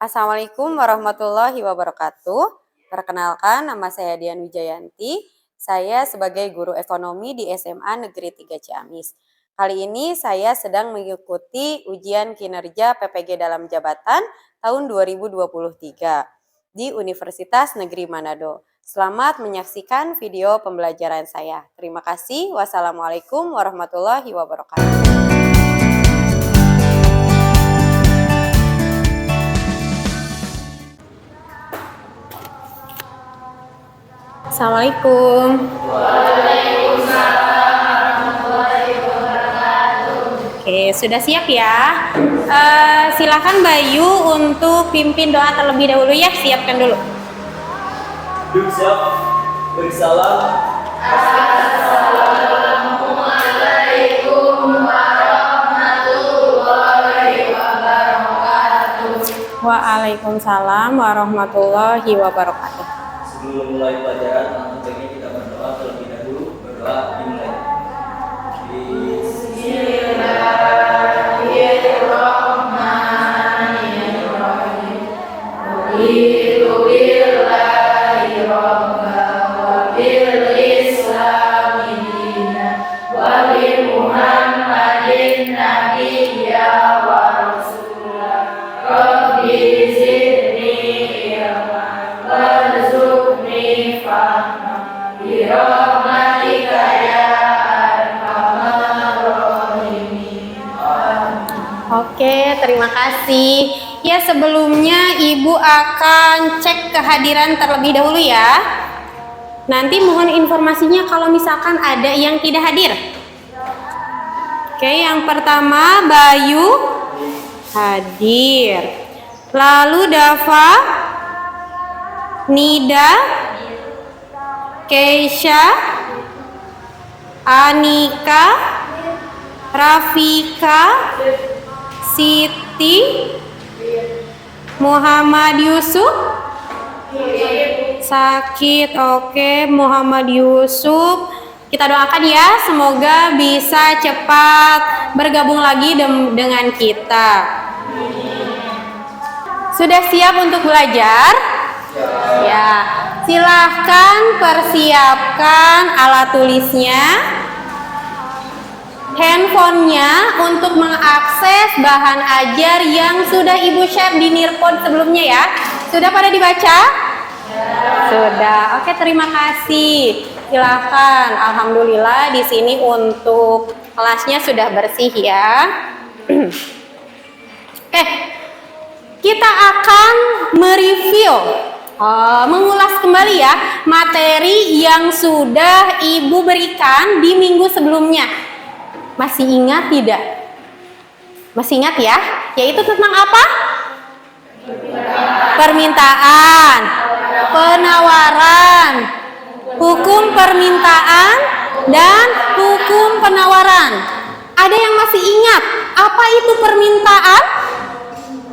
Assalamualaikum warahmatullahi wabarakatuh. Perkenalkan, nama saya Dian Wijayanti. Saya sebagai guru ekonomi di SMA Negeri 3 Ciamis. Kali ini saya sedang mengikuti ujian kinerja PPG dalam jabatan tahun 2023 di Universitas Negeri Manado. Selamat menyaksikan video pembelajaran saya. Terima kasih. Wassalamualaikum warahmatullahi wabarakatuh. Assalamualaikum. Waalaikumsalam warahmatullahi wabarakatuh. Oke, sudah siap ya? Silakan Bayu untuk pimpin doa terlebih dahulu ya. Siapkan dulu. Siap. Beri salam. Assalamualaikum warahmatullahi wabarakatuh. Waalaikumsalam warahmatullahi wabarakatuh. Sebelum mulai pelajaran, sebaiknya kita berdoa terlebih dahulu. Berdoa dimulai. Bismillahirrahmanirrahim. Raditu billahi rabban wa bil islami dinan wa bi Muhammadin nabiyya wa rasulah. Rabbi zidni ilma warzuqni fahma birahmatika ya arhamar rahimin. Oke, terima kasih. Ya, sebelumnya Ibu akan cek kehadiran terlebih dahulu ya. Nanti mohon informasinya kalau misalkan ada yang tidak hadir. Oke, yang pertama Bayu hadir. Lalu Dava, Nida, Keisha, Anika, Rafika, Siti, Muhammad Yusuf, sakit. Oke, Muhammad Yusuf, kita doakan ya, semoga bisa cepat bergabung lagi dengan kita. Sudah siap untuk belajar? Ya, silahkan persiapkan alat tulisnya, handphonenya untuk mengakses bahan ajar yang sudah Ibu share di Nearpod sebelumnya ya. Sudah pada dibaca? Sudah. Oke, terima kasih. Silahkan. Alhamdulillah di sini untuk kelasnya sudah bersih ya. Kita akan mereview, mengulas kembali ya materi yang sudah Ibu berikan di minggu sebelumnya. Masih ingat tidak? Masih ingat ya? Yaitu tentang apa? Permintaan, penawaran, hukum permintaan, dan hukum penawaran. Ada yang masih ingat apa itu permintaan?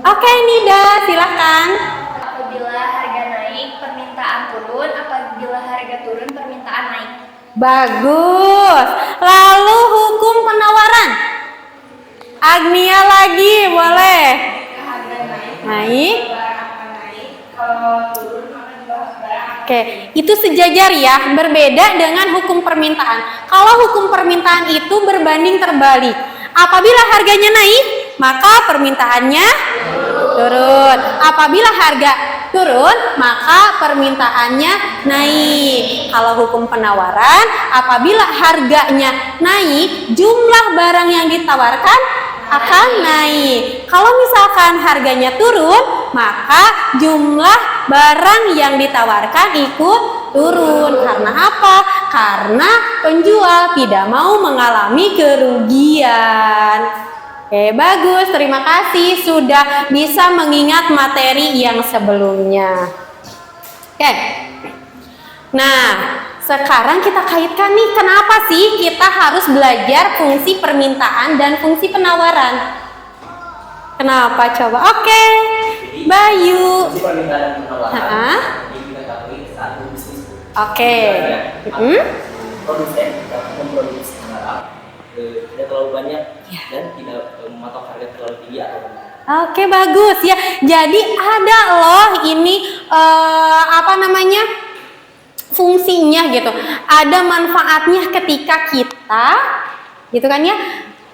Oke, Nida, silahkan. Apabila harga naik, permintaan turun. Apabila harga turun, permintaan naik. Bagus. Lalu hukum penawaran. Agnia lagi, boleh. Harga naik. Naik. Barang akan naik. Kalau turun, maka barang. Oke, itu sejajar ya, berbeda dengan hukum permintaan. Kalau hukum permintaan itu berbanding terbalik. Apabila harganya naik, maka permintaannya turun. Apabila harga turun, maka permintaannya naik. Kalau hukum penawaran, apabila harganya naik, jumlah barang yang ditawarkan akan naik. Kalau misalkan harganya turun, maka jumlah barang yang ditawarkan ikut turun. Karena apa? Karena penjual tidak mau mengalami kerugian. Oke, bagus. Terima kasih sudah bisa mengingat materi yang sebelumnya. Oke. Nah, sekarang kita kaitkan nih, kenapa sih kita harus belajar fungsi permintaan dan fungsi penawaran? Kenapa coba? Oke, Bayu. Fungsi permintaan dan penawaran yang kita ketahui satu bisnis. Oke. Produsen dapat memproduksi barang tidak terlalu banyak dan tidak mematok harga terlalu tinggi atau rendah. Oke, bagus ya. Jadi ada loh ini fungsinya gitu. Ada manfaatnya ketika kita gitu kan ya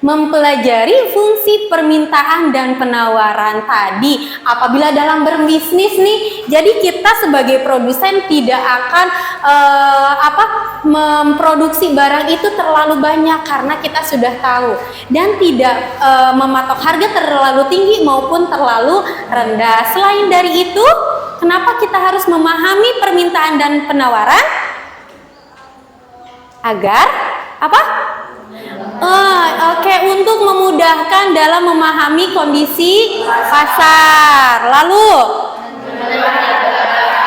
mempelajari fungsi permintaan dan penawaran tadi. Apabila dalam berbisnis nih, jadi kita sebagai produsen tidak akan memproduksi barang itu terlalu banyak karena kita sudah tahu, dan tidak mematok harga terlalu tinggi maupun terlalu rendah. Selain dari itu, kenapa kita harus memahami permintaan dan penawaran? Agar apa? Oke, untuk memudahkan dalam memahami kondisi pasar. Lalu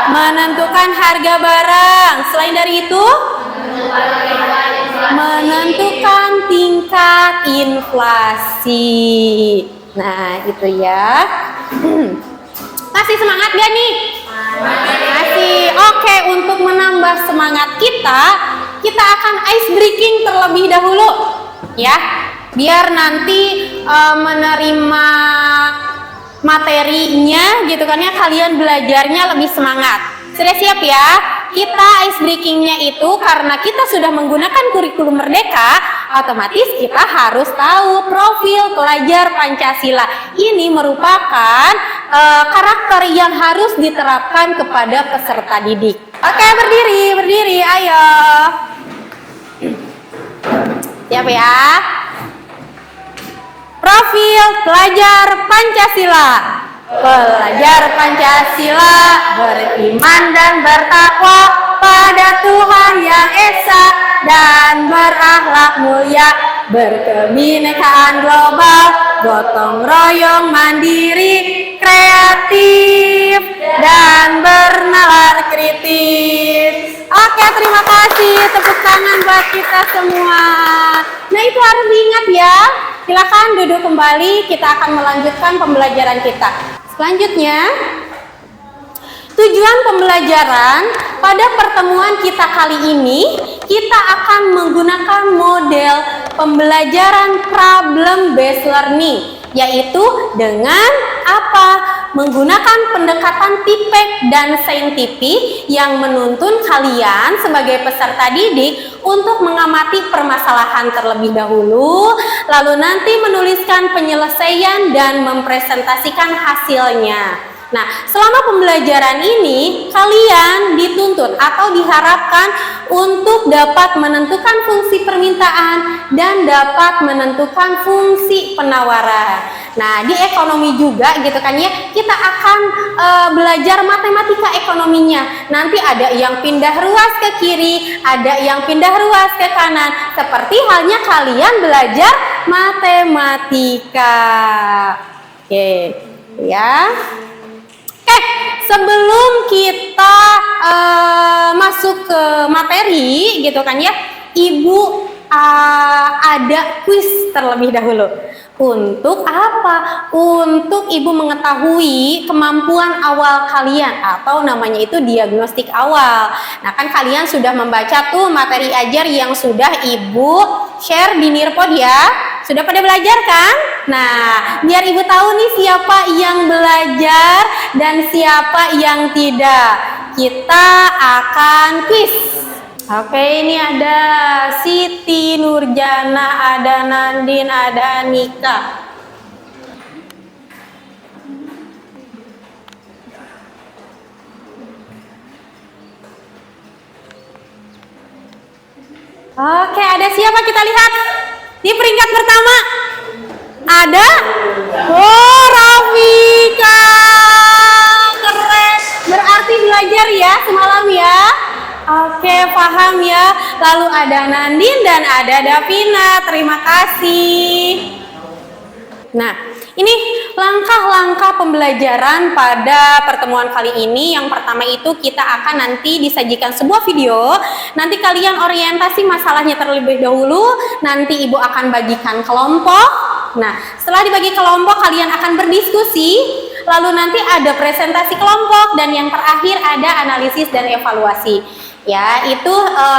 menentukan harga barang. Selain dari itu, menentukan tingkat inflasi. Nah, itu ya. Masih semangat gak nih? Masih. Oke, untuk menambah semangat kita akan ice breaking terlebih dahulu ya, biar nanti menerima materinya gitu kan ya, kalian belajarnya lebih semangat. Sudah siap ya? Kita ice breakingnya itu karena kita sudah menggunakan kurikulum Merdeka, otomatis kita harus tahu profil pelajar Pancasila. Ini merupakan karakter yang harus diterapkan kepada peserta didik. Oke, berdiri, ayo. Siap ya? Profil pelajar Pancasila. Pelajar Pancasila beriman dan bertakwa pada Tuhan Yang Esa dan berakhlak mulia, berkebinekaan global, gotong royong mandiri, kreatif dan bernalar kritis. Oke, terima kasih. Tepuk tangan buat kita semua. Nah, itu harus diingat ya. Silakan duduk kembali, kita akan melanjutkan pembelajaran kita. Selanjutnya, tujuan pembelajaran pada pertemuan kita kali ini, kita akan menggunakan model pembelajaran problem based learning, yaitu dengan apa? Menggunakan pendekatan tipek dan saintifik yang menuntun kalian sebagai peserta didik untuk mengamati permasalahan terlebih dahulu, lalu nanti menuliskan penyelesaian dan mempresentasikan hasilnya. Nah, selama pembelajaran ini kalian dituntut atau diharapkan untuk dapat menentukan fungsi permintaan dan dapat menentukan fungsi penawaran. Nah, di ekonomi juga gitu kan ya, kita akan belajar matematika ekonominya. Nanti ada yang pindah ruas ke kiri, ada yang pindah ruas ke kanan. Seperti halnya kalian belajar matematika. Oke, ya. Sebelum kita masuk ke materi gitu kan ya, Ibu ada kuis terlebih dahulu. Untuk apa? Untuk Ibu mengetahui kemampuan awal kalian, atau namanya itu diagnostik awal. Nah, kan kalian sudah membaca tuh materi ajar yang sudah Ibu share di Nirpod ya. Sudah pada belajar kan? Nah, biar Ibu tahu nih siapa yang belajar dan siapa yang tidak. Kita akan kuis. Oke, ini ada Siti Nurjana, ada Nandin, ada Nika. Oke, ada siapa kita lihat? Di peringkat pertama ada Rafika. Keren. Berarti belajar ya semalam ya. Oke, paham ya. Lalu ada Nandin dan ada Davina. Terima kasih. Nah, ini langkah-langkah pembelajaran pada pertemuan kali ini. Yang pertama itu kita akan nanti disajikan sebuah video. Nanti kalian orientasi masalahnya terlebih dahulu. Nanti Ibu akan bagikan kelompok. Nah, setelah dibagi kelompok kalian akan berdiskusi. Lalu nanti ada presentasi kelompok. Dan yang terakhir ada analisis dan evaluasi. Ya, itu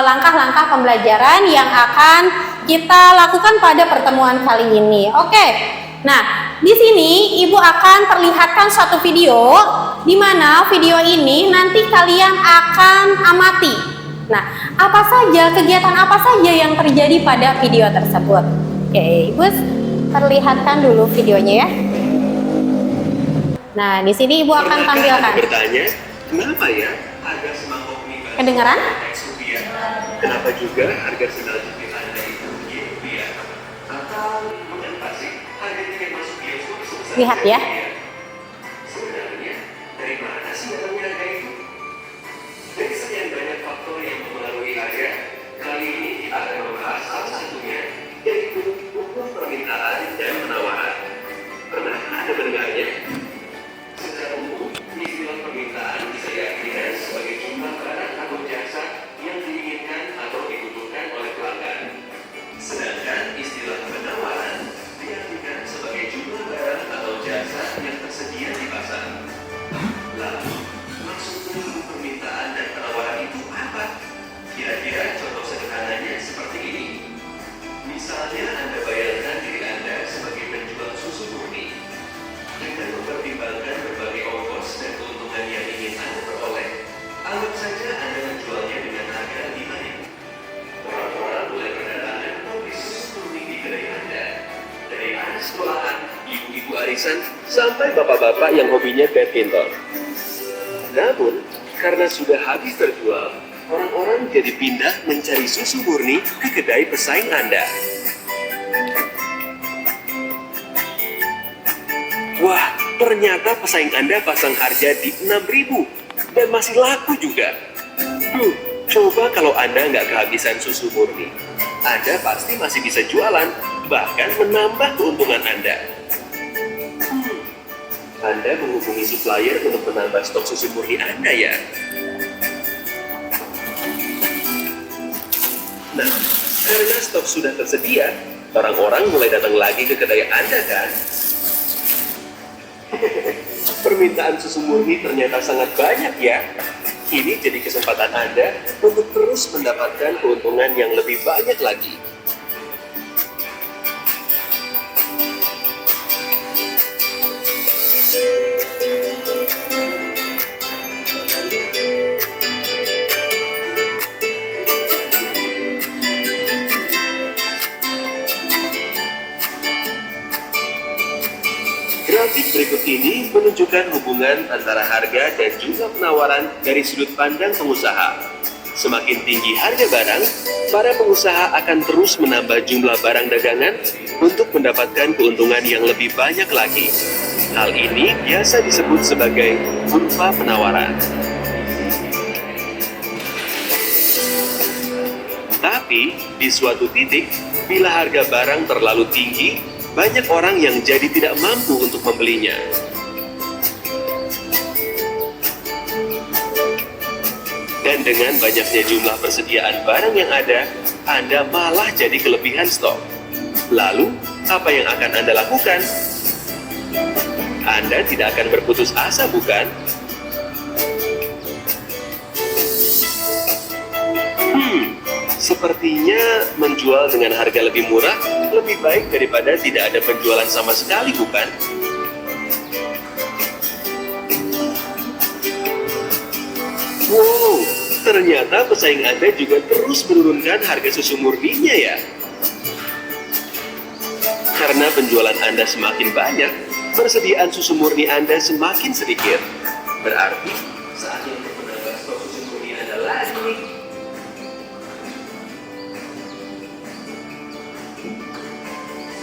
langkah-langkah pembelajaran yang akan kita lakukan pada pertemuan kali ini. Oke. Nah, di sini Ibu akan perlihatkan suatu video di mana video ini nanti kalian akan amati. Nah, apa saja kegiatan apa saja yang terjadi pada video tersebut? Oke, Ibu perlihatkan dulu videonya ya. Nah, di sini Ibu akan tampilkan. Bertanya, kenapa ya harga semangkuk mie bakso Kedengaran? X-Rupiah? Kenapa juga harga sendal jepit Anda itu Y-Rupiah? Atau mengapa sih harga tiket masuk bioskop sebesar Lihat ya. Y-Rupiah? Sebenarnya, dari mana sih datangnya harga itu? Dari sekian banyak faktor yang mempengaruhi harga, kali ini kita akan membahas salah satunya, yaitu hukum permintaan dan penawaran. Pernah ada mendengarnya? Secara umum, istilah permintaan bisa diartikan sebagai jumlah barang atau jasa yang diinginkan atau dibutuhkan oleh pelanggan. Sedangkan istilah penawaran diartikan sebagai jumlah barang atau jasa yang tersedia di pasar. Lalu, maksudnya hukum permintaan dan penawaran itu apa? Kira-kira contoh sederhananya seperti ini. Misalnya Anda bayangkan diri Anda sebagai penjual susu murni. Dengan mempertimbangkan berbagai ongkos dan keuntungan yang ingin Anda peroleh, anggap saja Anda menjualnya dengan harga 5.000. Orang-orang mulai berdatangan membeli susu murni di kedai Anda. Dari anak sekolahan, ibu-ibu arisan, sampai bapak-bapak yang hobinya badminton. Namun, karena sudah habis terjual, orang-orang jadi pindah mencari susu murni ke kedai pesaing Anda. Wah, ternyata pesaing Anda pasang harga di 6.000 dan masih laku juga. Coba kalau Anda nggak kehabisan susu murni, Anda pasti masih bisa jualan, bahkan menambah keuntungan Anda. Anda menghubungi supplier untuk menambah stok susu murni Anda ya. Nah, karena stok sudah tersedia, orang-orang mulai datang lagi ke kedai Anda kan? Permintaan susu murni ternyata sangat banyak ya. Ini jadi kesempatan Anda untuk terus mendapatkan keuntungan yang lebih banyak lagi. Grafik berikut ini menunjukkan hubungan antara harga dan jumlah penawaran dari sudut pandang pengusaha. Semakin tinggi harga barang, para pengusaha akan terus menambah jumlah barang dagangan untuk mendapatkan keuntungan yang lebih banyak lagi. Hal ini biasa disebut sebagai kurva penawaran. Tapi, di suatu titik, bila harga barang terlalu tinggi, banyak orang yang jadi tidak mampu untuk membelinya. Dan dengan banyaknya jumlah persediaan barang yang ada, Anda malah jadi kelebihan stok. Lalu, apa yang akan Anda lakukan? Anda tidak akan berputus asa, bukan? Sepertinya menjual dengan harga lebih murah lebih baik daripada tidak ada penjualan sama sekali, bukan? Wow, ternyata pesaing Anda juga terus menurunkan harga susu murninya ya. Karena penjualan Anda semakin banyak, persediaan susu murni Anda semakin sedikit. Berarti saatnya untuk menambah stok susu murni Anda lagi nih.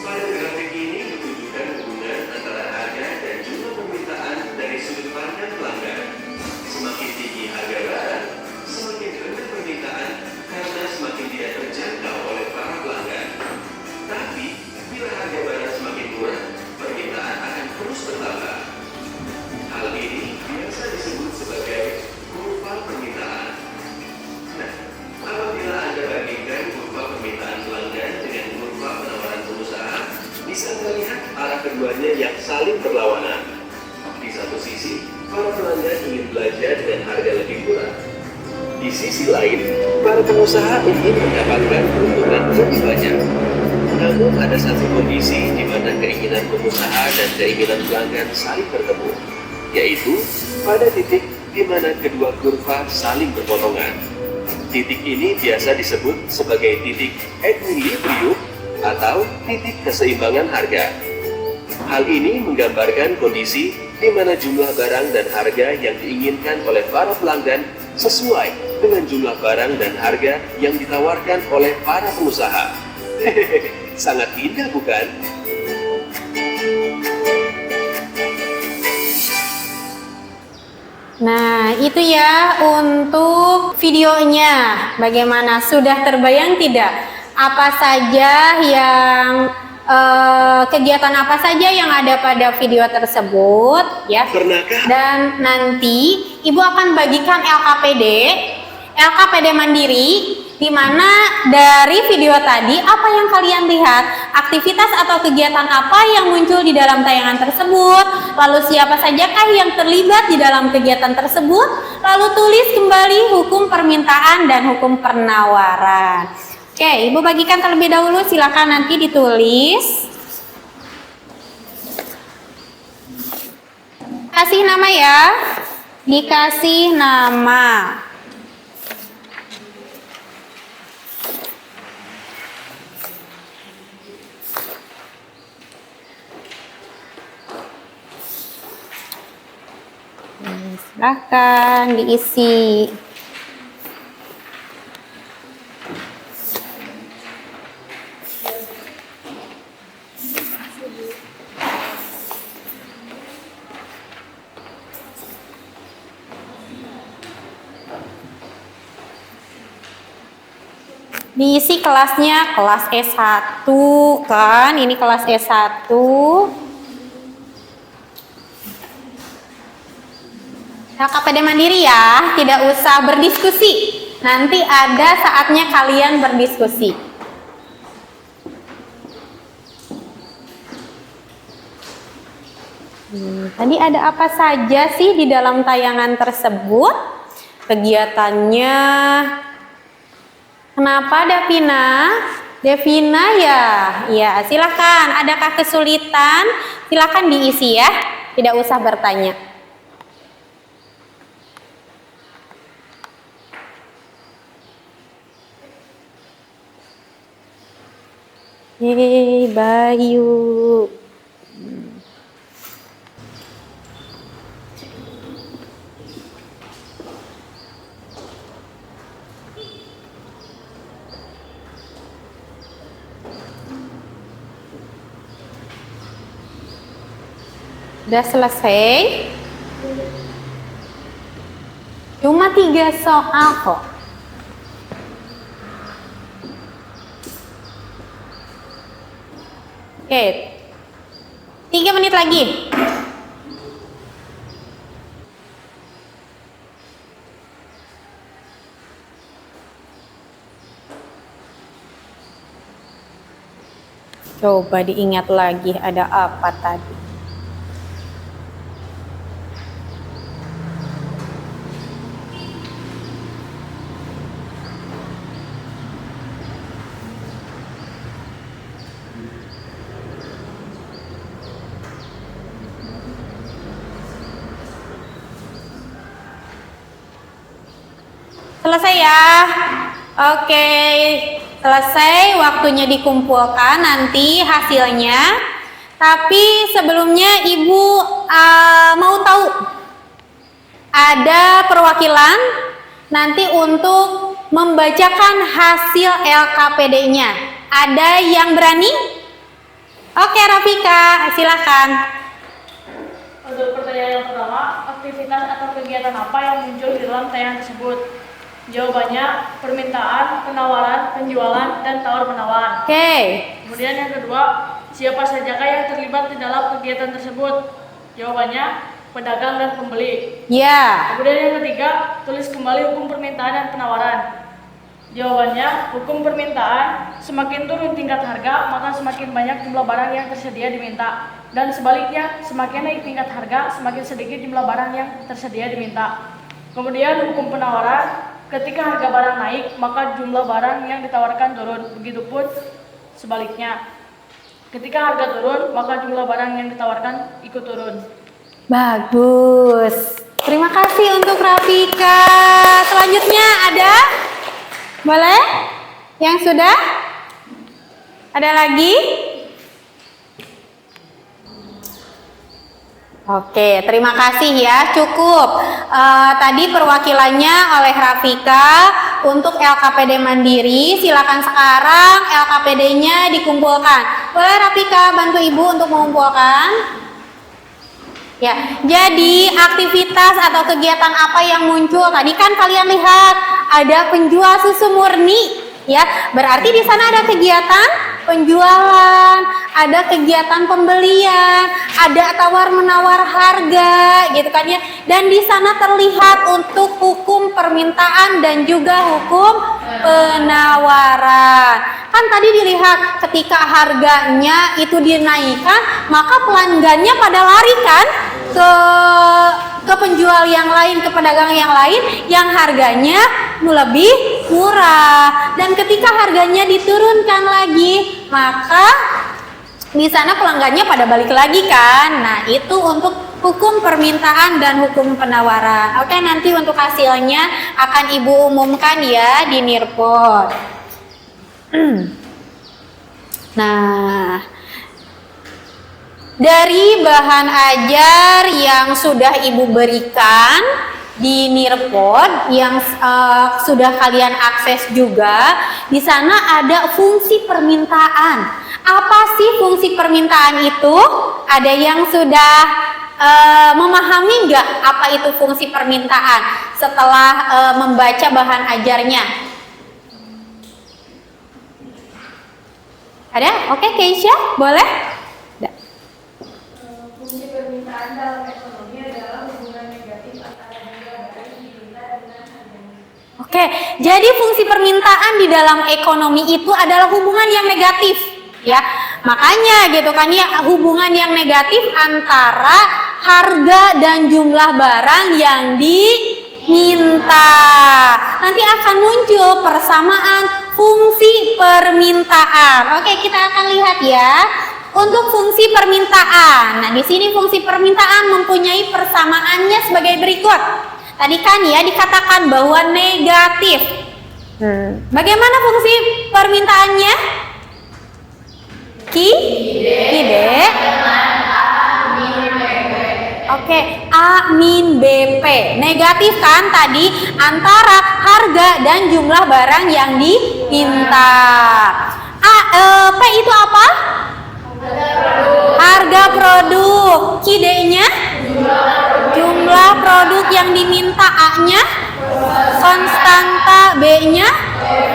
Pada grafik ini menunjukkan hubungan antara harga dan jumlah permintaan dari sudut pandang pelanggan. Semakin tinggi harga barang, semakin rendah permintaan karena semakin tidak terjangkau oleh para pelanggan. Tapi, bila harga barang semakin murah, permintaan akan terus bertambah. Hal ini biasa disebut sebagai kurva permintaan. Nah, apabila Anda bandingkan kurva permintaan pelanggan dengan kurva penawaran pengusaha, bisa melihat arah keduanya yang saling berlawanan. Di satu sisi, para pelanggan ingin belanja dengan harga lebih murah. Di sisi lain, para pengusaha ingin mendapatkan keuntungan lebih banyak. Namun ada satu kondisi di mana keinginan pengusaha dan keinginan pelanggan saling bertemu, yaitu pada titik di mana kedua kurva saling berpotongan. Titik ini biasa disebut sebagai titik equilibrium atau titik keseimbangan harga. Hal ini menggambarkan kondisi di mana jumlah barang dan harga yang diinginkan oleh para pelanggan sesuai dengan jumlah barang dan harga yang ditawarkan oleh para pengusaha. Hehehe, sangat indah bukan? Nah, itu ya untuk videonya. Bagaimana? Sudah terbayang tidak? Apa saja yang kegiatan apa saja yang ada pada video tersebut ya? Pernahkah? Dan nanti Ibu akan bagikan LKPD mandiri, di mana dari video tadi apa yang kalian lihat, aktivitas atau kegiatan apa yang muncul di dalam tayangan tersebut, lalu siapa sajakah yang terlibat di dalam kegiatan tersebut, lalu tulis kembali hukum permintaan dan hukum penawaran. Oke, Ibu bagikan terlebih dahulu, silakan nanti ditulis. Kasih nama ya, dikasih nama. Silahkan diisi. Diisi kelasnya, kelas S1 kan, ini kelas S1. LKPD mandiri ya, tidak usah berdiskusi. Nanti ada saatnya kalian berdiskusi. Tadi ada apa saja sih di dalam tayangan tersebut? Kegiatannya. Kenapa Davina? Devina ya? Ya, silakan. Adakah kesulitan? Silakan diisi ya. Tidak usah bertanya. Hei Bayu. Sudah selesai? Cuma 3 soal kok. Oke, 3 menit lagi. Coba diingat lagi ada apa tadi. Selesai ya. Oke, selesai, waktunya dikumpulkan nanti hasilnya. Tapi sebelumnya Ibu mau tahu ada perwakilan nanti untuk membacakan hasil LKPD-nya. Ada yang berani? Oke, Rafika, silakan. Untuk pertanyaan yang pertama, aktivitas atau kegiatan apa yang muncul di dalam tayangan tersebut? Jawabannya permintaan, penawaran, penjualan, dan tawar-menawar. Oke. Kemudian yang kedua, siapa sajakah yang terlibat di dalam kegiatan tersebut? Jawabannya pedagang dan pembeli. Ya. Kemudian yang ketiga, tulis kembali hukum permintaan dan penawaran. Jawabannya, hukum permintaan, semakin turun tingkat harga, maka semakin banyak jumlah barang yang tersedia diminta. Dan sebaliknya, semakin naik tingkat harga, semakin sedikit jumlah barang yang tersedia diminta. Kemudian hukum penawaran, ketika harga barang naik, maka jumlah barang yang ditawarkan turun. Begitupun sebaliknya. Ketika harga turun, maka jumlah barang yang ditawarkan ikut turun. Bagus. Terima kasih untuk Rafika. Selanjutnya ada? Boleh? Yang sudah? Ada lagi? Oke, terima kasih ya. Cukup. Tadi perwakilannya oleh Rafika untuk LKPD Mandiri. Silakan sekarang LKPD-nya dikumpulkan. Boleh Rafika bantu Ibu untuk mengumpulkan? Ya, jadi aktivitas atau kegiatan apa yang muncul? Tadi kan kalian lihat ada penjual susu murni, ya. Berarti di sana ada kegiatan penjualan, ada kegiatan pembelian, ada tawar-menawar harga, gitu kan ya. Dan di sana terlihat untuk hukum permintaan dan juga hukum penawaran. Kan tadi dilihat ketika harganya itu dinaikkan, maka pelanggannya pada lari kan ke penjual yang lain, ke pedagang yang lain yang harganya lebih murah. Dan ketika harganya diturunkan lagi, maka di sana pelanggannya pada balik lagi kan. Nah, itu untuk hukum permintaan dan hukum penawaran. Oke, nanti untuk hasilnya akan Ibu umumkan ya di Nirpot. Nah, dari bahan ajar yang sudah Ibu berikan di Nirpot yang sudah kalian akses juga, di sana ada fungsi permintaan. Apa sih fungsi permintaan itu? Ada yang sudah memahami nggak apa itu fungsi permintaan setelah membaca bahan ajarnya? Ada? Oke, Keisha, boleh? Fungsi permintaan dalam ekonomi adalah hubungan negatif antara jumlah barang yang diminta dengan harganya. Oke, jadi fungsi permintaan di dalam ekonomi itu adalah hubungan yang negatif, ya. Makanya gitu kan ya, hubungan yang negatif antara harga dan jumlah barang yang diminta. Nanti akan muncul persamaan fungsi permintaan. Oke, kita akan lihat ya. Untuk fungsi permintaan. Nah, di sini fungsi permintaan mempunyai persamaannya sebagai berikut. Tadi kan ya dikatakan bahwa negatif. Bagaimana fungsi permintaannya? Kide. Oke, A min BP. Negatif kan tadi antara harga dan jumlah barang yang diminta. P itu apa? Harga produk. Kide-nya? Jumlah produk yang diminta. A-nya? Konstanta. B-nya?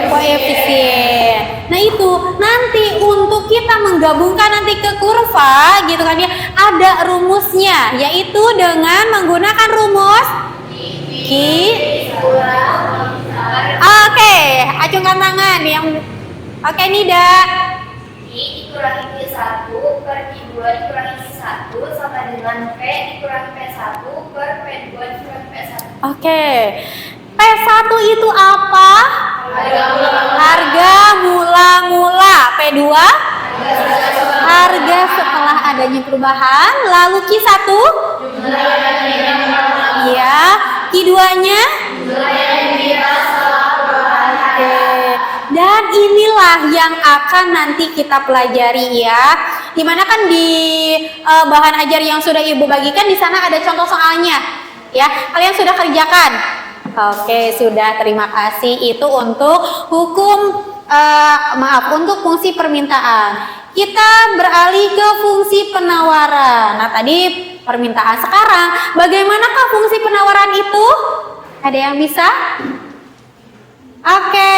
Koefisien. Nah itu nanti untuk kita menggabungkan nanti ke kurva gitu kan ya, ada rumusnya, yaitu dengan menggunakan rumus Oke, acungkan tangan yang oke, Nida. Dikurangi Q1 per Q2 dikurangi Q1 sama dengan P dikurangi P1 per P2 dikurangi P1. Oke. P1 itu apa? Harga mula-mula. P2? Harga setelah adanya perubahan. Lalu Q1? Iya. Q2-nya? Oke. Dan inilah yang akan nanti kita pelajari ya. Dimana kan di bahan ajar yang sudah Ibu bagikan di sana ada contoh soalnya. Ya, kalian sudah kerjakan. Oke, sudah, terima kasih. Itu untuk hukum, untuk fungsi permintaan. Kita beralih ke fungsi penawaran. Nah, tadi permintaan. Sekarang, bagaimanakah fungsi penawaran itu? Ada yang bisa? Oke,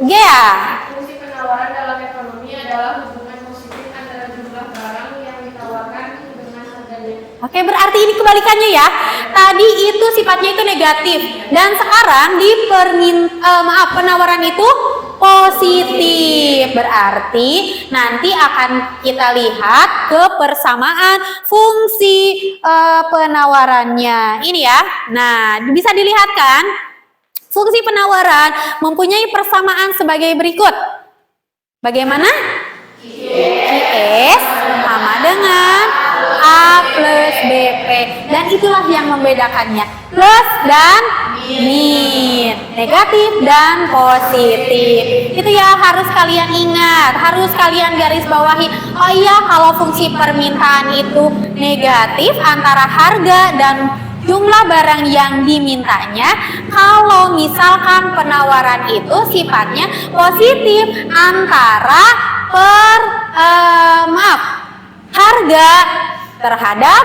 Gea. Fungsi penawaran dalam ekonomi adalah hubungan positif antara jumlah barang yang ditawarkan dengan harganya. Oke, berarti ini kebalikannya ya. Tadi itu sifatnya itu negatif dan sekarang di penawaran itu positif. Berarti nanti akan kita lihat kebersamaan fungsi penawarannya. Ini ya. Nah, bisa dilihat kan? Fungsi penawaran mempunyai persamaan sebagai berikut. Bagaimana? QS sama dengan A plus BP. Dan itulah yang membedakannya. Plus dan min. Negatif dan positif. Itu ya harus kalian ingat. Harus kalian garis bawahi. Oh iya, kalau fungsi permintaan itu negatif antara harga dan jumlah barang yang dimintanya. Kalau misalkan penawaran itu sifatnya positif antara harga terhadap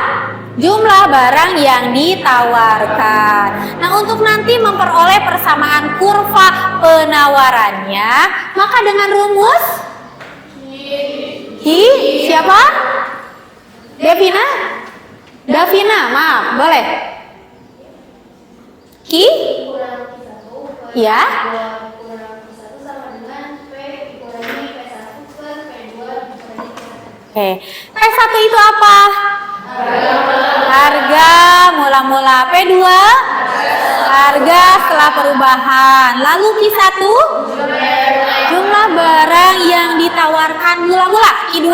jumlah barang yang ditawarkan. Nah, untuk nanti memperoleh persamaan kurva penawarannya, maka dengan rumus siapa? Davina, maaf, boleh. Ya. Oke, P1 itu apa? Harga mula-mula. P2 harga setelah perubahan. Lalu Q1 jumlah barang yang ditawarkan mula-mula. Q2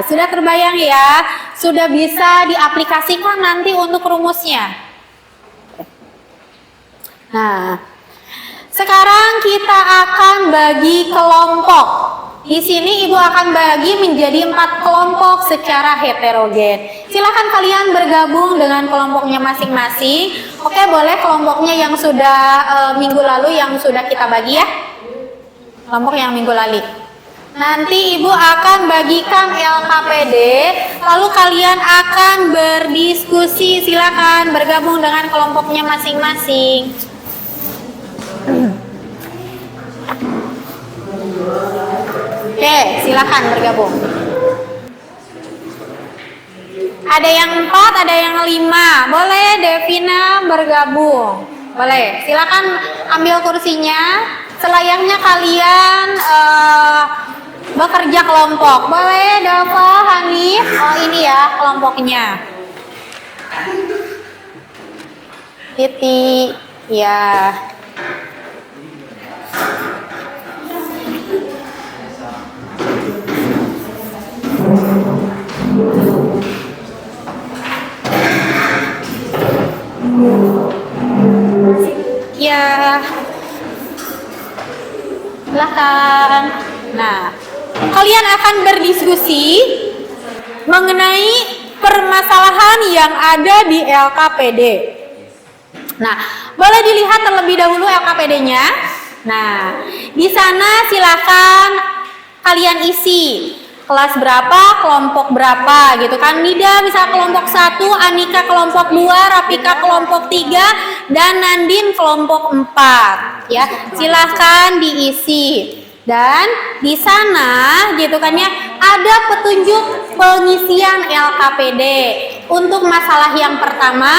sudah terbayang ya? Sudah bisa diaplikasikan nanti untuk rumusnya. Nah, sekarang kita akan bagi kelompok. Di sini Ibu akan bagi menjadi 4 kelompok secara heterogen. Silakan kalian bergabung dengan kelompoknya masing-masing. Oke, boleh kelompoknya yang sudah minggu lalu yang sudah kita bagi ya. Kelompok yang minggu lalu. Nanti Ibu akan bagikan LKPD, lalu kalian akan berdiskusi. Silakan bergabung dengan kelompoknya masing-masing. Oke, silakan bergabung. Ada yang 4, ada yang 5. Boleh Devina bergabung. Boleh, silakan ambil kursinya. Selayaknya kalian bekerja kelompok. Boleh Dava, Hanif. Oh ini ya kelompoknya. Titi, ya. Ya, silahkan. Nah, kalian akan berdiskusi mengenai permasalahan yang ada di LKPD. Nah, boleh dilihat terlebih dahulu LKPD-nya. Nah, di sana silakan kalian isi. Kelas berapa, kelompok berapa gitu kan. Nida bisa kelompok 1, Anika kelompok 2, Rafika kelompok 3, dan Nandin kelompok 4 ya. Silahkan diisi. Dan di sana gitu kan ya, ada petunjuk pengisian LKPD. Untuk masalah yang pertama,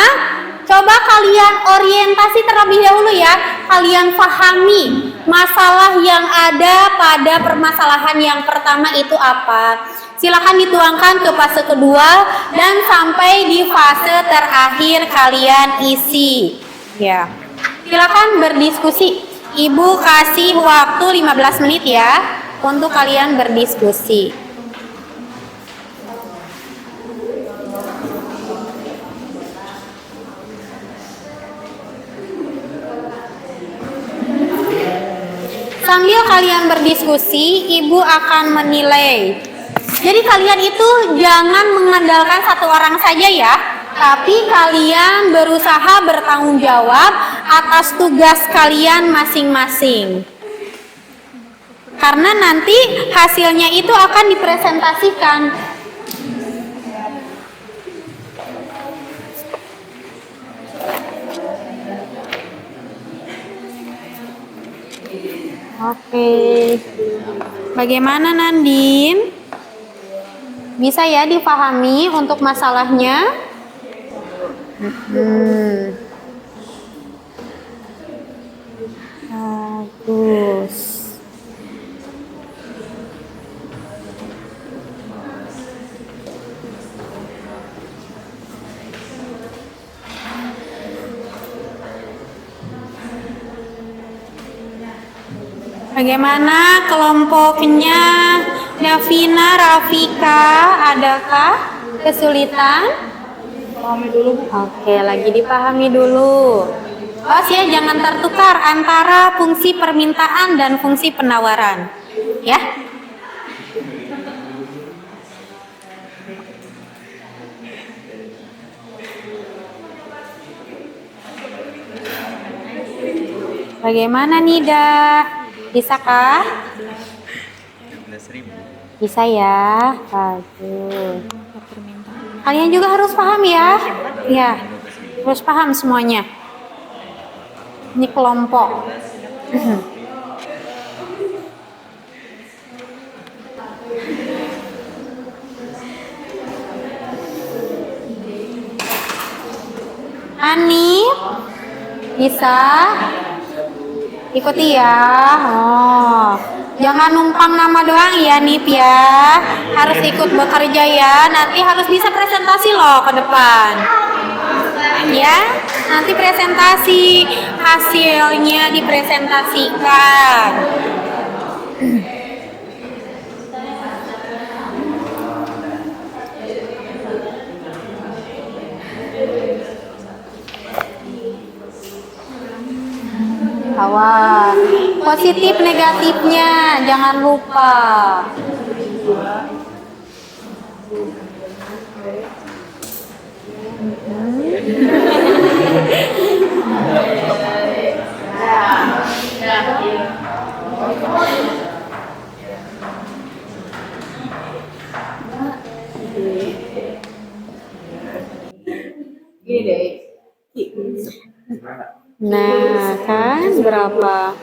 coba kalian orientasi terlebih dahulu ya. Kalian pahami masalah yang ada pada permasalahan yang pertama itu apa. Silakan dituangkan ke fase kedua dan sampai di fase terakhir kalian isi. Ya. Silakan berdiskusi. Ibu kasih waktu 15 menit ya untuk kalian berdiskusi. Sambil kalian berdiskusi, Ibu akan menilai. Jadi kalian itu jangan mengandalkan satu orang saja ya, tapi kalian berusaha bertanggung jawab atas tugas kalian masing-masing. Karena nanti hasilnya itu akan dipresentasikan. Oke, bagaimana Nandin? Bisa ya dipahami untuk masalahnya? Bagus. Bagaimana kelompoknya Davina, Rafika? Adakah kesulitan? Pahami dulu, Bu. Oke, lagi dipahami dulu. Awas ya, jangan tertukar antara fungsi permintaan dan fungsi penawaran. Ya. Bagaimana Nida? Bisakah? 12.000. Bisa ya. Bagus. Kalian juga harus paham ya. Ya. Harus paham semuanya. Ini kelompok. Hanif, bisa ikuti ya. Oh, jangan numpang nama doang ya, Nip ya. Harus ikut bekerja ya. Nanti harus bisa presentasi loh ke depan. Ya, nanti presentasi hasilnya dipresentasikan. Awas, positif negatifnya jangan lupa. Nah, kan berapa?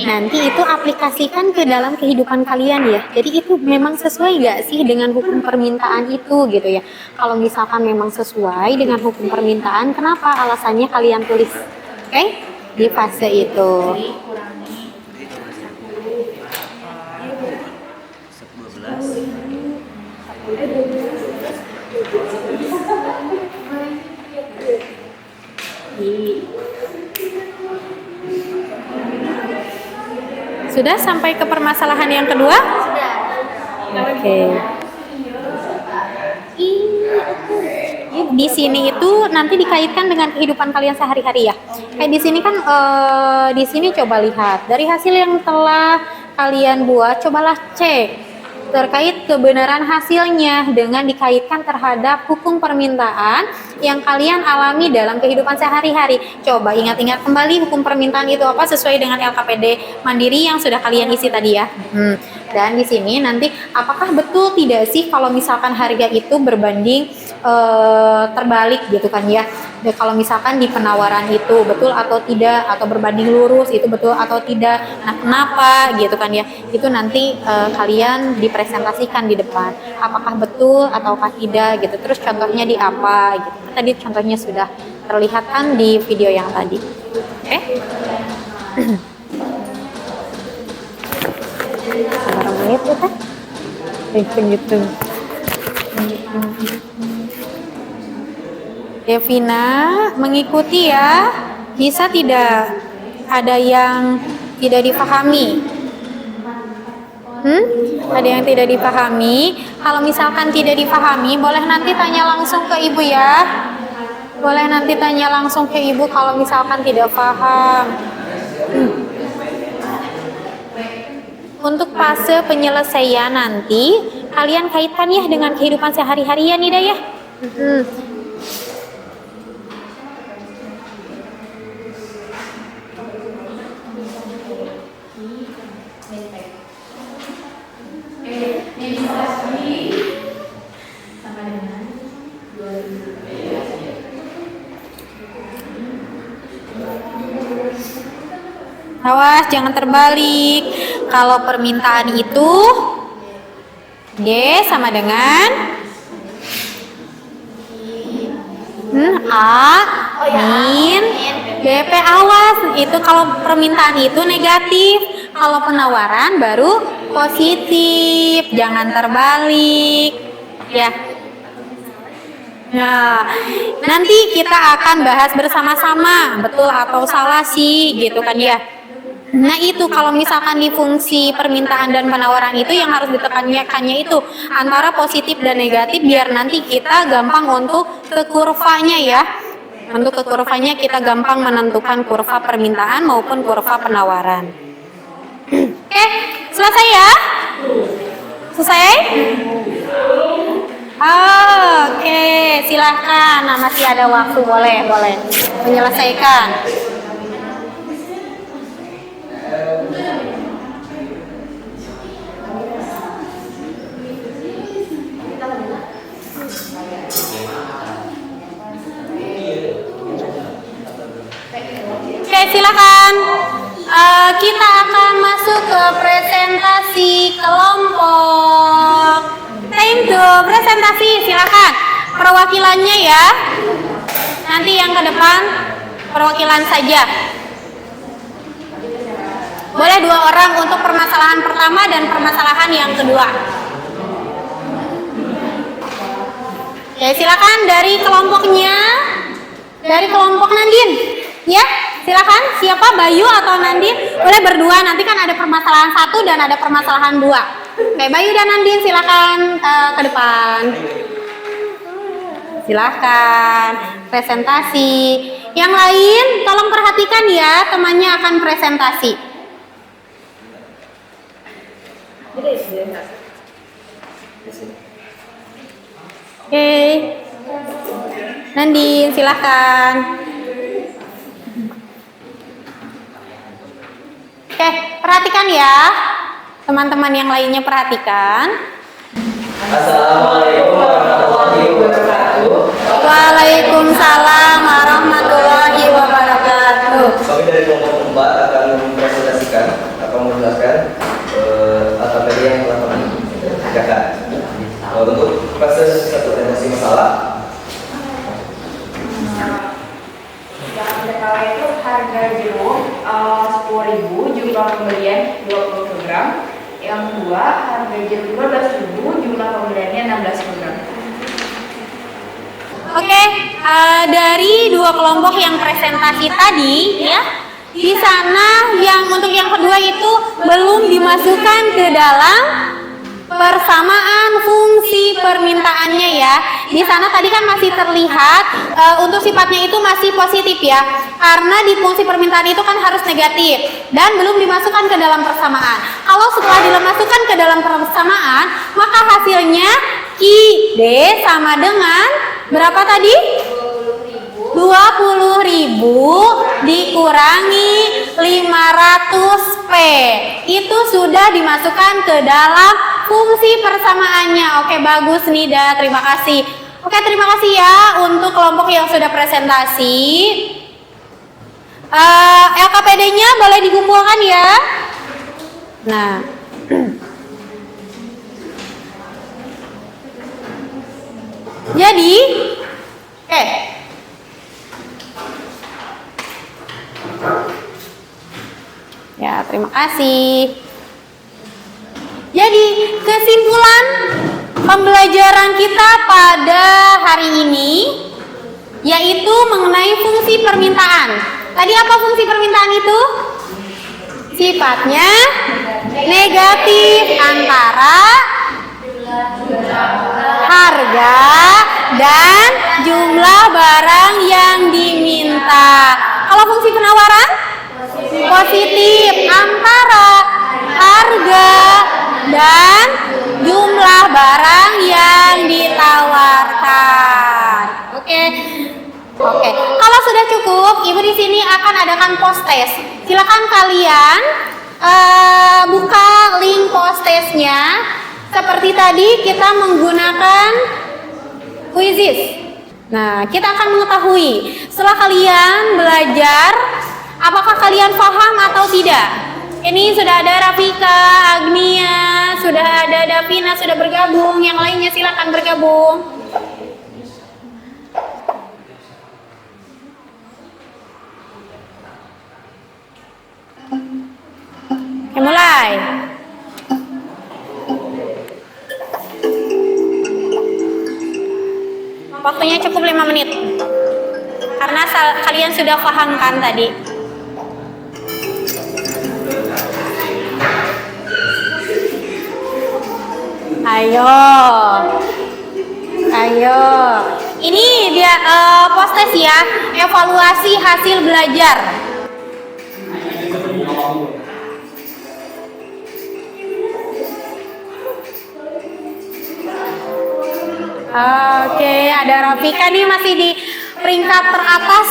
Nanti itu aplikasikan ke dalam kehidupan kalian ya. Jadi itu memang sesuai nggak sih dengan hukum permintaan itu gitu ya. Kalau misalkan memang sesuai dengan hukum permintaan, kenapa alasannya kalian tulis? Oke? Di fase itu. 12. Sudah sampai ke permasalahan yang kedua? Sudah. Oke. Di sini itu nanti dikaitkan dengan kehidupan kalian sehari-hari ya. Kayak di sini kan, di sini coba lihat dari hasil yang telah kalian buat, cobalah cek terkait kebenaran hasilnya dengan dikaitkan terhadap hukum permintaan yang kalian alami dalam kehidupan sehari-hari. Coba ingat-ingat kembali hukum permintaan itu apa sesuai dengan LKPD Mandiri yang sudah kalian isi tadi ya. Dan di sini nanti apakah betul tidak sih kalau misalkan harga itu berbanding terbalik gitu kan ya. Dan kalau misalkan di penawaran itu betul atau tidak, atau berbanding lurus itu betul atau tidak, nah kenapa gitu kan ya, itu nanti kalian dipresentasikan di depan apakah betul ataukah tidak gitu. Terus contohnya di apa gitu, tadi contohnya sudah terlihat kan di video yang tadi. Oke. Berapa menit tuh kan? Gitu. Devina mengikuti ya. Bisa tidak? Ada yang tidak dipahami? Ada yang tidak dipahami? Kalau misalkan tidak dipahami, boleh nanti tanya langsung ke ibu ya. Boleh nanti tanya langsung ke ibu kalau misalkan tidak paham. Untuk fase penyelesaian nanti, kalian kaitkan ya dengan kehidupan sehari-hari ya Nida ya. Awas jangan terbalik. Kalau permintaan itu D sama dengan A min BP. Awas, itu kalau permintaan itu negatif, kalau penawaran baru positif. Jangan terbalik ya. Nah, nanti kita akan bahas bersama-sama betul atau salah sih gitu kan ya. Nah itu kalau misalkan di fungsi permintaan dan penawaran itu yang harus ditekankannya itu antara positif dan negatif biar nanti kita gampang untuk ke kurvanya ya. Untuk ke kurvanya kita gampang menentukan kurva permintaan maupun kurva penawaran. Oke, selesai ya? Selesai? Oke, silahkan. Nah, masih ada waktu, boleh menyelesaikan. Oke, silakan. Kita akan masuk ke presentasi kelompok. Time to presentasi, silakan. Perwakilannya ya. Nanti yang ke depan perwakilan saja. Boleh 2 orang untuk permasalahan pertama dan permasalahan yang kedua. Oke, silakan dari kelompoknya. Dari kelompok Nandin. Ya, silakan. Siapa, Bayu atau Nandin? Boleh berdua, nanti kan ada permasalahan 1 dan ada permasalahan 2. Oke, Bayu dan Nandin silakan ke depan. Silakan presentasi. Yang lain tolong perhatikan ya, temannya akan presentasi. Oke. Nandin silakan. Oke, perhatikan ya. Teman-teman yang lainnya perhatikan. Assalamualaikum warahmatullahi wabarakatuh. Waalaikumsalam warahmatullahi wabarakatuh. Kami dari kelompok 4 akan mempresentasikan atau menjelaskan AKPD yang telah kami kerjakan. Untuk proses satu presentasi masalah. Yang pertama itu harga jeruk 10.000, jumlah pembelian 20 kg. Yang kedua harga jeruk 12.000, jumlah pembeliannya 16 kg. Oke, dari 2 kelompok yang presentasi tadi ya, di sana yang untuk yang kedua itu belum dimasukkan ke dalam persamaan fungsi permintaannya ya. Di sana tadi kan masih terlihat untuk sifatnya itu masih positif ya. Karena di fungsi permintaan itu kan harus negatif dan belum dimasukkan ke dalam persamaan. Kalau setelah dimasukkan ke dalam persamaan, maka hasilnya Q/D sama dengan berapa tadi? 20.000 dikurangi 500P. Itu sudah dimasukkan ke dalam fungsi persamaannya. Oke, bagus Nida, terima kasih. Oke, terima kasih ya untuk kelompok yang sudah presentasi. LKPD-nya boleh dikumpulkan ya. Nah, jadi, oke. Ya, terima kasih. Jadi, kesimpulan pembelajaran kita pada hari ini yaitu mengenai fungsi permintaan. Tadi apa fungsi permintaan itu? Sifatnya negatif antara harga dan jumlah barang yang diminta. Kalau fungsi penawaran? Positif antara harga dan jumlah barang yang ditawarkan. Oke. Kalau sudah cukup, Ibu di sini akan adakan post test. Silakan kalian buka link post testnya. Seperti tadi kita menggunakan quizzes. Nah, kita akan mengetahui setelah kalian belajar apakah kalian paham atau tidak. Ini sudah ada Rafika, Agnia, sudah ada Davina sudah bergabung. Yang lainnya silakan bergabung. Oke, mulai. Waktunya cukup 5 menit. Karena kalian sudah paham kan tadi. Ayo. Ayo. Ini dia post-test ya, evaluasi hasil belajar. Oke, ada Rafika nih masih di peringkat teratas.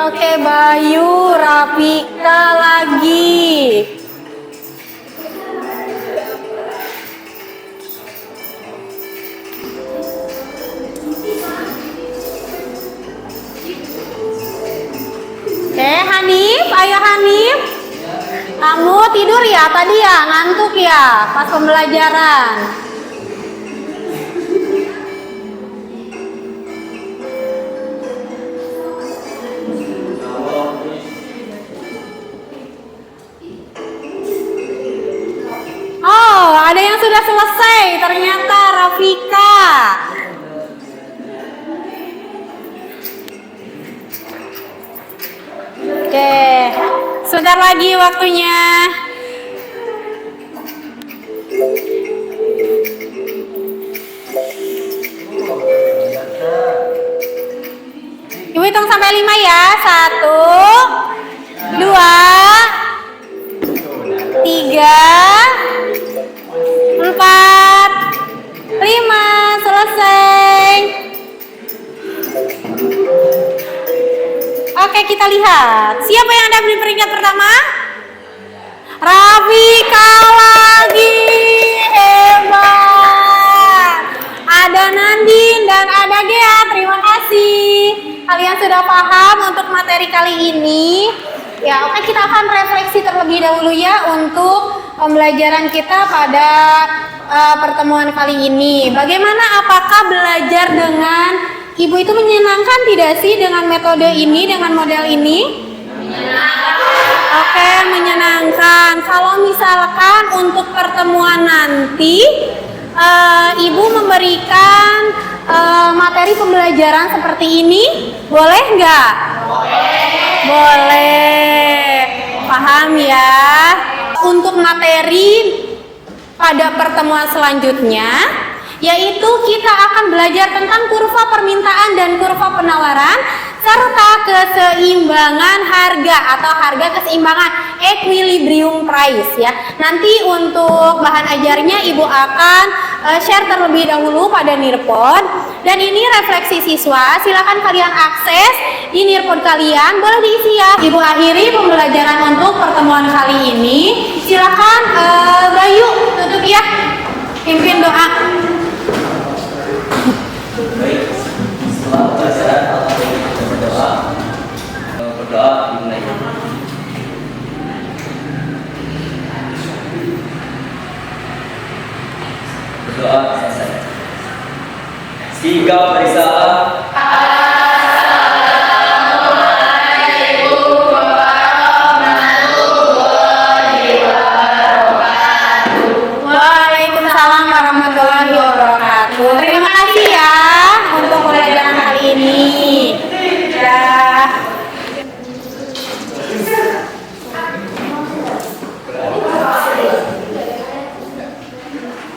Oke, Bayu, Rafika lagi. Oke, Hanif, ayo Hanif. Kamu tidur ya tadi ya, ngantuk ya pas pembelajaran. Oh, ada yang sudah selesai ternyata Rafika. Oke, sebentar lagi waktunya. Ibu hitung sampai 5 ya. 1, 2, 3, 4, 5. Selesai. Oke, kita lihat. Siapa yang ada di peringkat pertama? Rafika lagi. Hebat. Ada Nandin dan ada Gea. Terima kasih. Kalian sudah paham untuk materi kali ini? Ya, oke, kita akan refleksi terlebih dahulu ya untuk pembelajaran kita pada pertemuan kali ini. Bagaimana, apakah belajar dengan Ibu itu menyenangkan tidak sih dengan metode ini, dengan model ini? Oke, menyenangkan. Kalau misalkan untuk pertemuan nanti, Ibu memberikan materi pembelajaran seperti ini, boleh nggak? Boleh. Paham ya? Untuk materi pada pertemuan selanjutnya, yaitu kita akan belajar tentang kurva permintaan dan kurva penawaran serta keseimbangan harga atau harga keseimbangan, equilibrium price ya. Nanti untuk bahan ajarnya Ibu akan share terlebih dahulu pada Nearpod, dan ini refleksi siswa. Silakan kalian akses di Nearpod kalian, boleh diisi ya. Ibu akhiri pembelajaran untuk pertemuan kali ini. Silakan Bayu tutup ya, pimpin doa. Baik, setelah pembelajaran alhamdulillah kita berdoa dimulai. Berdoa selesai. Sehingga